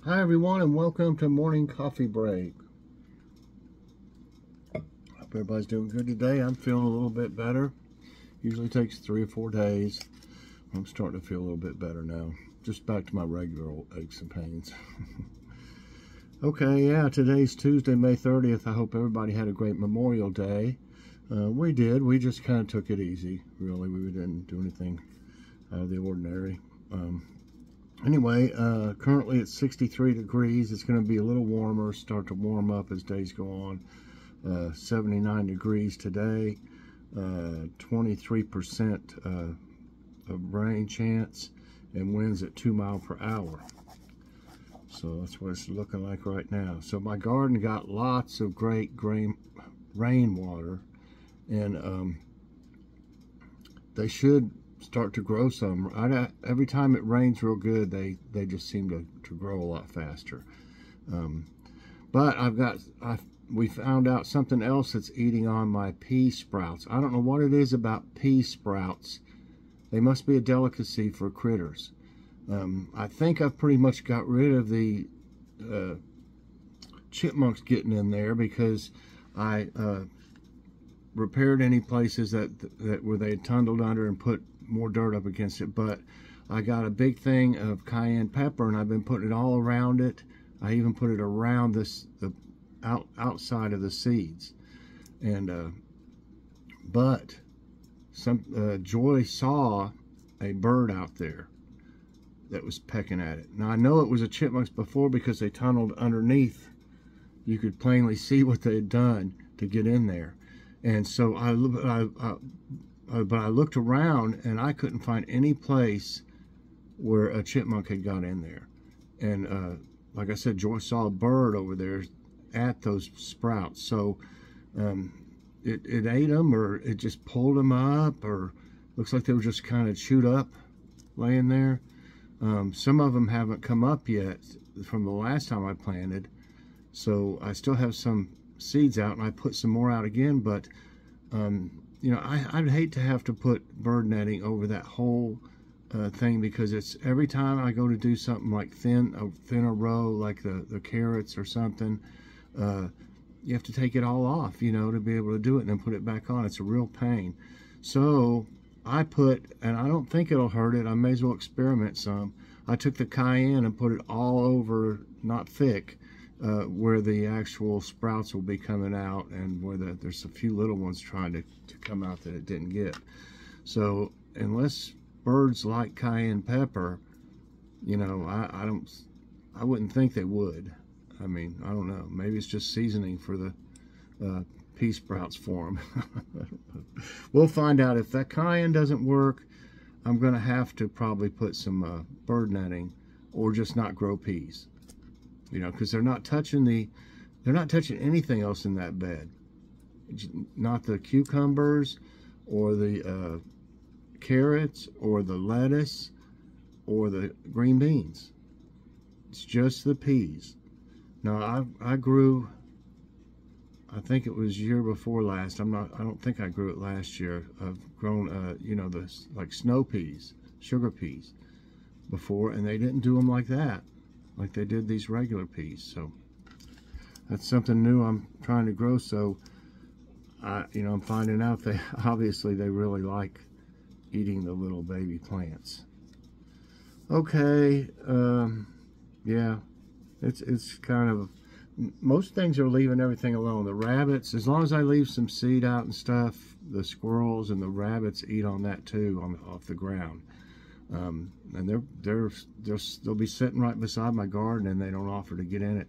Hi everyone, and welcome to Morning Coffee Break. Hope everybody's doing good today. I'm feeling a little bit better. Usually takes 3 or 4 days. I'm starting to feel a little bit better now. Just back to my regular old aches and pains. Okay, yeah, today's Tuesday, May 30th. I hope everybody had a great Memorial Day. We did. We just kind of took it easy, really. We didn't do anything out of the ordinary. Anyway, currently it's 63 degrees. It's going to be a little warmer, start to warm up as days go on. 79 degrees today, 23% of rain chance, and winds at 2 miles per hour. So that's what it's looking like right now. So my garden got lots of great rainwater, and they should start to grow some. Every time it rains real good, they just seem to grow a lot faster. But we found out something else that's eating on my pea sprouts. I don't know what it is about pea sprouts. They must be a delicacy for critters. I think I've pretty much got rid of the chipmunks getting in there, because I repaired any places that where they had tunneled under and put more dirt up against it. But I got a big thing of cayenne pepper, and I've been putting it all around it. I even put it around the outside of the seeds. And but Joy saw a bird out there that was pecking at it. Now I know it was a chipmunks before, because they tunneled underneath. You could plainly see what they had done to get in there. And so but I looked around and I couldn't find any place where a chipmunk had got in there. And like I said, Joy saw a bird over there at those sprouts. So it ate them, or it just pulled them up, or looks like they were just kind of chewed up laying there. Some of them haven't come up yet from the last time I planted, so I still have some seeds out, and I put some more out again. But you know, I'd hate to have to put bird netting over that whole thing, because it's every time I go to do something like a thinner row, like the carrots or something, you have to take it all off, you know, to be able to do it, and then put it back on. It's a real pain. So I put, and I don't think it'll hurt it, I may as well experiment some. I took the cayenne and put it all over, not thick, where the actual sprouts will be coming out, and where there's a few little ones trying to come out that it didn't get. So unless birds like cayenne pepper, you know, I wouldn't think they would. I mean, I don't know. Maybe it's just seasoning for the pea sprouts for them. We'll find out. If that cayenne doesn't work, I'm going to have to probably put some bird netting, or just not grow peas. You know, because they're not touching anything else in that bed. Not the cucumbers, or the carrots, or the lettuce, or the green beans. It's just the peas. Now I grew, I think it was year before last. I don't think I grew it last year. I've grown you know, like snow peas, sugar peas before, and they didn't do them like that, like they did these regular peas. So that's something new I'm trying to grow. So you know, I'm finding out they obviously really like eating the little baby plants. Okay, yeah, it's kind of, most things are leaving everything alone. The rabbits, as long as I leave some seed out and stuff, the squirrels and the rabbits eat on that too, off the ground. And they'll be sitting right beside my garden, and they don't offer to get in it.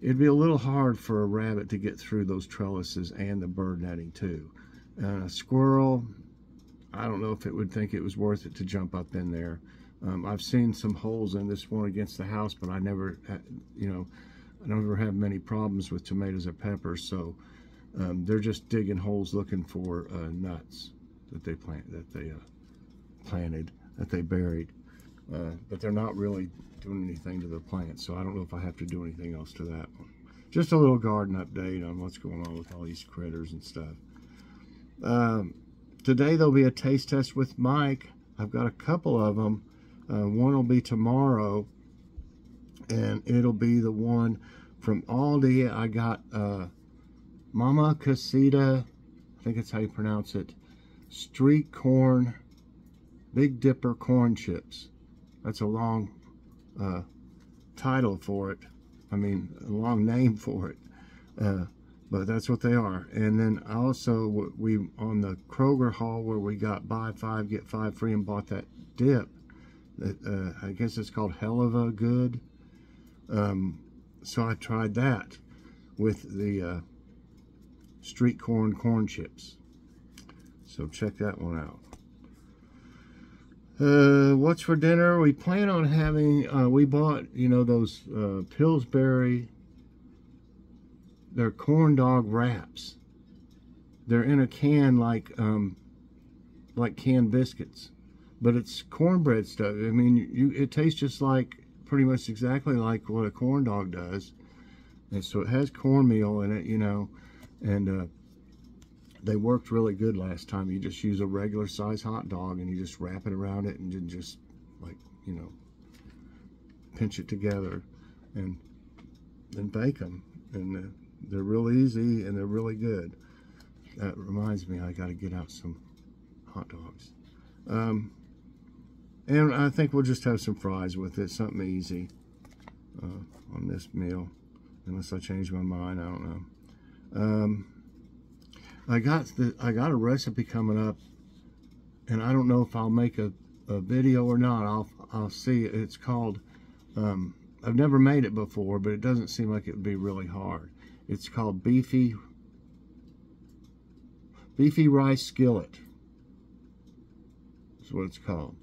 It'd be a little hard for a rabbit to get through those trellises and the bird netting too. And a squirrel, I don't know if it would think it was worth it to jump up in there. I've seen some holes in this one against the house, but I never, you know, I never have many problems with tomatoes or peppers. So they're just digging holes looking for nuts that they planted, that they buried. But they're not really doing anything to the plant, so I don't know if I have to do anything else to that one. Just a little garden update on what's going on with all these critters and stuff. Today there'll be a taste test with Mike. I've got a couple of them. One will be tomorrow, and it'll be the one from Aldi. I got Mama Casita, I think that's how you pronounce it, street corn, Big Dipper corn chips. That's a long title for it. I mean, a long name for it. But that's what they are. And then also, we on the Kroger haul where we got buy 5 get 5 free and bought that dip. That I guess it's called Helva Good. So I tried that with the street corn chips. So check that one out. What's for dinner? We plan on having, we bought, you know, those Pillsbury, they're corn dog wraps. They're in a can like canned biscuits, but it's cornbread stuff. I mean, it tastes just like, pretty much exactly like what a corn dog does. And so it has cornmeal in it, you know, and they worked really good last time. You just use a regular size hot dog and you just wrap it around it and just, like, you know, pinch it together and then bake them. And they're real easy and they're really good. That reminds me, I got to get out some hot dogs. And I think we'll just have some fries with it, something easy on this meal, unless I change my mind. I don't know. I got a recipe coming up, and I don't know if I'll make a video or not. I'll see. It's called, I've never made it before, but it doesn't seem like it would be really hard. It's called beefy rice skillet. That's what it's called,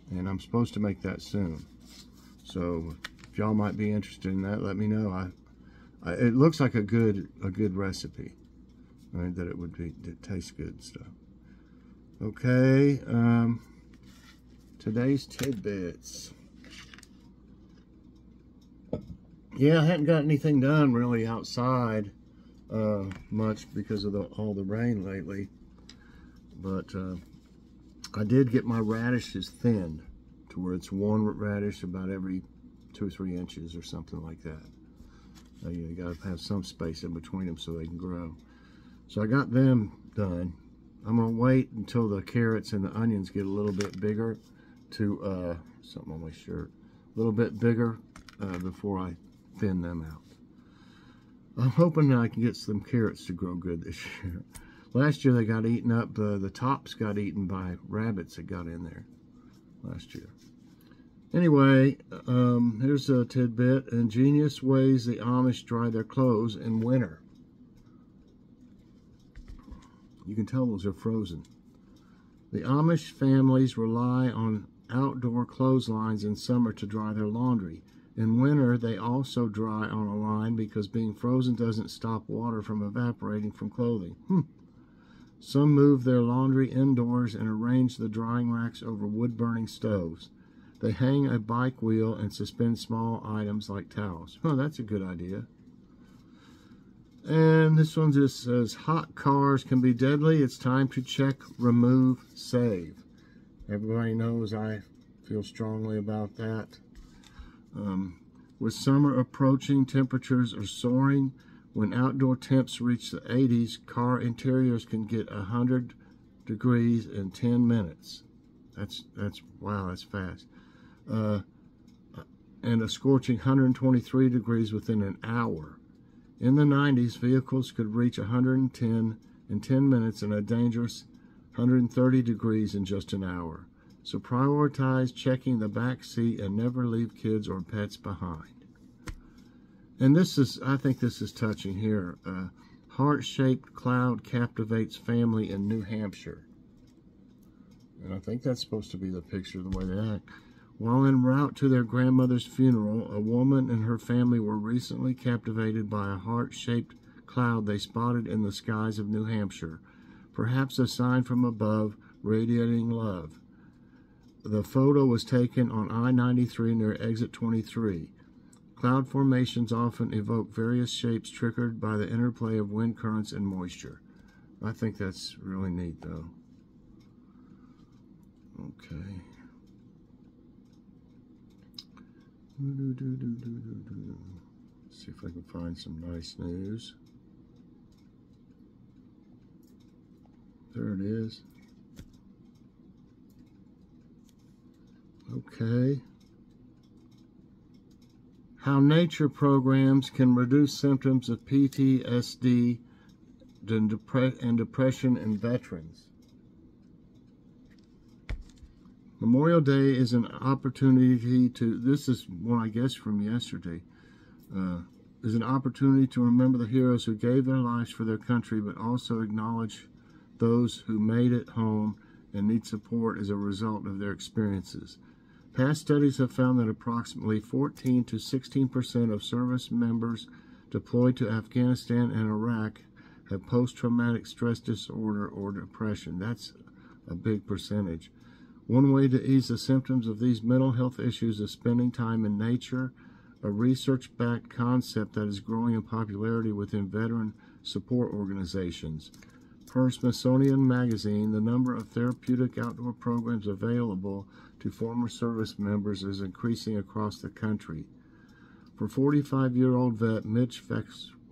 and I'm supposed to make that soon. So if y'all might be interested in that, let me know. It looks like a good recipe. I mean, that it tastes good and stuff. Okay, today's tidbits. Yeah, I hadn't got anything done really outside much because of all the rain lately. But I did get my radishes thinned to where it's one radish about every 2 or 3 inches or something like that. You got to have some space in between them so they can grow. So I got them done. I'm going to wait until the carrots and the onions get a little bit bigger to, something on my shirt, a little bit bigger before I thin them out. I'm hoping that I can get some carrots to grow good this year. Last year they got eaten up, the tops got eaten by rabbits that got in there last year. Anyway, here's a tidbit. Ingenious ways the Amish dry their clothes in winter. You can tell those are frozen. The Amish families rely on outdoor clotheslines in summer to dry their laundry. In winter, they also dry on a line because being frozen doesn't stop water from evaporating from clothing. Some move their laundry indoors and arrange the drying racks over wood-burning stoves. They hang a bike wheel and suspend small items like towels. That's a good idea. And this one just says, hot cars can be deadly. It's time to check, remove, save. Everybody knows I feel strongly about that. With summer approaching, temperatures are soaring. When outdoor temps reach the 80s, car interiors can get 100 degrees in 10 minutes. Wow, that's fast. And a scorching 123 degrees within an hour. In the 90s, vehicles could reach 110 in 10 minutes and a dangerous 130 degrees in just an hour. So prioritize checking the back seat and never leave kids or pets behind. And this is, I think this is touching here. Heart-shaped cloud captivates family in New Hampshire. And I think that's supposed to be the picture of the way they act. While en route to their grandmother's funeral, a woman and her family were recently captivated by a heart-shaped cloud they spotted in the skies of New Hampshire, perhaps a sign from above radiating love. The photo was taken on I-93 near exit 23. Cloud formations often evoke various shapes triggered by the interplay of wind currents and moisture. I think that's really neat, though. Okay. See if I can find some nice news. There it is. Okay. How nature programs can reduce symptoms of PTSD and depression in veterans. Memorial Day is an opportunity to, this is one I guess from yesterday, is an opportunity to remember the heroes who gave their lives for their country, but also acknowledge those who made it home and need support as a result of their experiences. Past studies have found that approximately 14 to 16% of service members deployed to Afghanistan and Iraq have post-traumatic stress disorder or depression. That's a big percentage. One way to ease the symptoms of these mental health issues is spending time in nature, a research-backed concept that is growing in popularity within veteran support organizations. Per Smithsonian Magazine, the number of therapeutic outdoor programs available to former service members is increasing across the country. For 45-year-old vet Mitch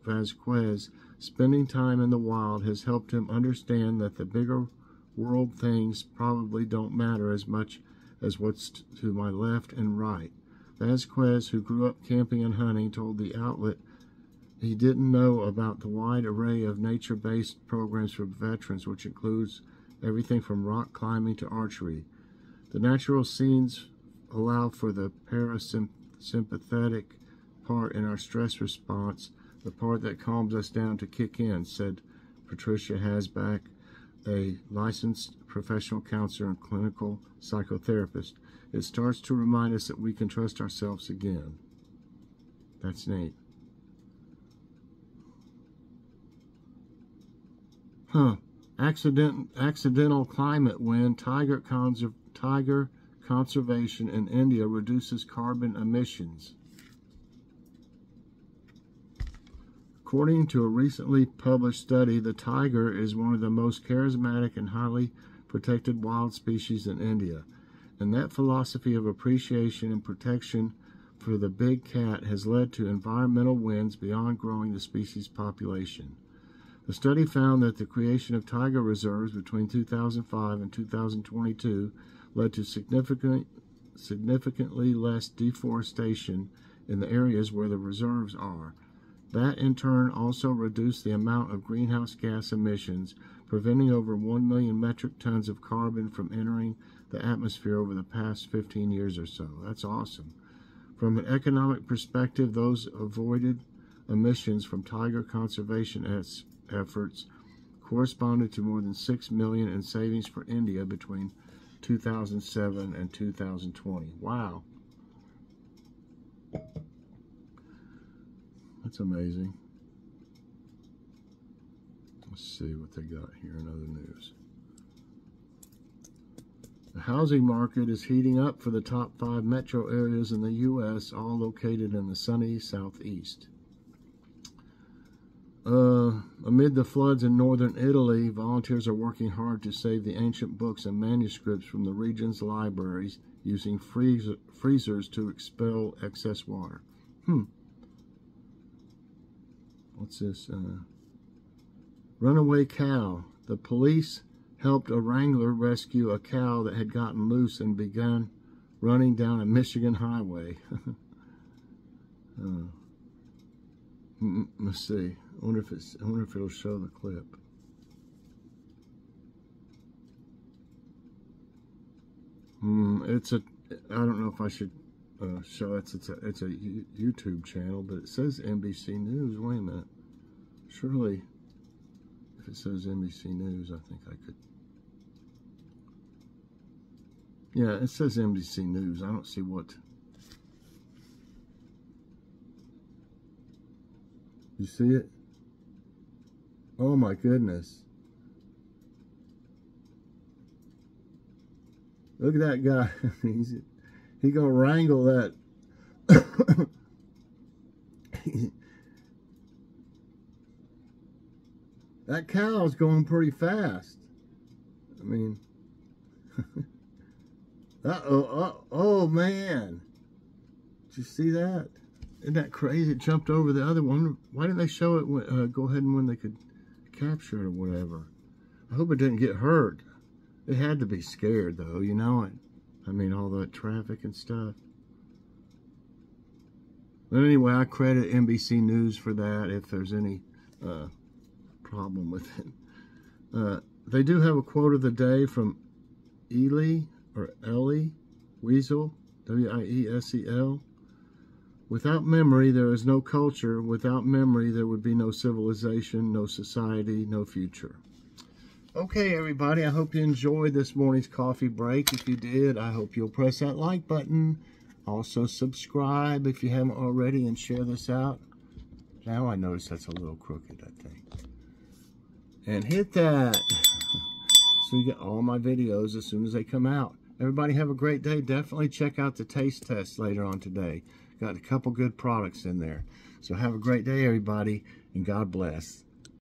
Vasquez, spending time in the wild has helped him understand that the bigger world things probably don't matter as much as what's to my left and right. Vasquez, who grew up camping and hunting, told the outlet he didn't know about the wide array of nature-based programs for veterans, which includes everything from rock climbing to archery. The natural scenes allow for the parasympathetic part in our stress response, the part that calms us down to kick in, said Patricia Hasback, a licensed professional counselor and clinical psychotherapist. It starts to remind us that we can trust ourselves again. That's neat. Accidental climate wind, tiger conservation in India reduces carbon emissions. According to a recently published study, the tiger is one of the most charismatic and highly protected wild species in India, and that philosophy of appreciation and protection for the big cat has led to environmental wins beyond growing the species' population. The study found that the creation of tiger reserves between 2005 and 2022 led to significantly less deforestation in the areas where the reserves are. That, in turn, also reduced the amount of greenhouse gas emissions, preventing over 1 million metric tons of carbon from entering the atmosphere over the past 15 years or so. That's awesome. From an economic perspective, those avoided emissions from tiger conservation efforts corresponded to more than $6 million in savings for India between 2007 and 2020. Wow. That's amazing. Let's see what they got here in other news. The housing market is heating up for the top 5 metro areas in the U.S., all located in the sunny southeast. Amid the floods in northern Italy, volunteers are working hard to save the ancient books and manuscripts from the region's libraries using freezers to expel excess water. What's this? Runaway cow. The police helped a wrangler rescue a cow that had gotten loose and begun running down a Michigan highway. Let's see. I wonder if it'll show the clip. I don't know if I should show it. It's a YouTube channel, but it says NBC News. Wait a minute. Surely, if it says NBC News, I think I could. Yeah, it says NBC News. I don't see what. You see it? Oh my goodness. Look at that guy. He gonna wrangle that. That cow's going pretty fast. I mean, oh man. Did you see that? Isn't that crazy? It jumped over the other one. Why didn't they show it when, go ahead and when they could capture it or whatever? I hope it didn't get hurt. It had to be scared though, you know. I mean, all that traffic and stuff. But anyway, I credit NBC News for that if there's any problem with it. They do have a quote of the day from Ellie Wiesel, W-I-E-S-E-L. Without memory, there is no culture. Without memory, there would be no civilization, no society, no future. Okay, everybody, I hope you enjoyed this morning's coffee break. If you did, I hope you'll press that like button. Also, subscribe if you haven't already and share this out. Now I notice that's a little crooked, I think. And hit that so you get all my videos as soon as they come out. Everybody have a great day. Definitely check out the taste test later on today. Got a couple good products in there. So have a great day, everybody, and God bless.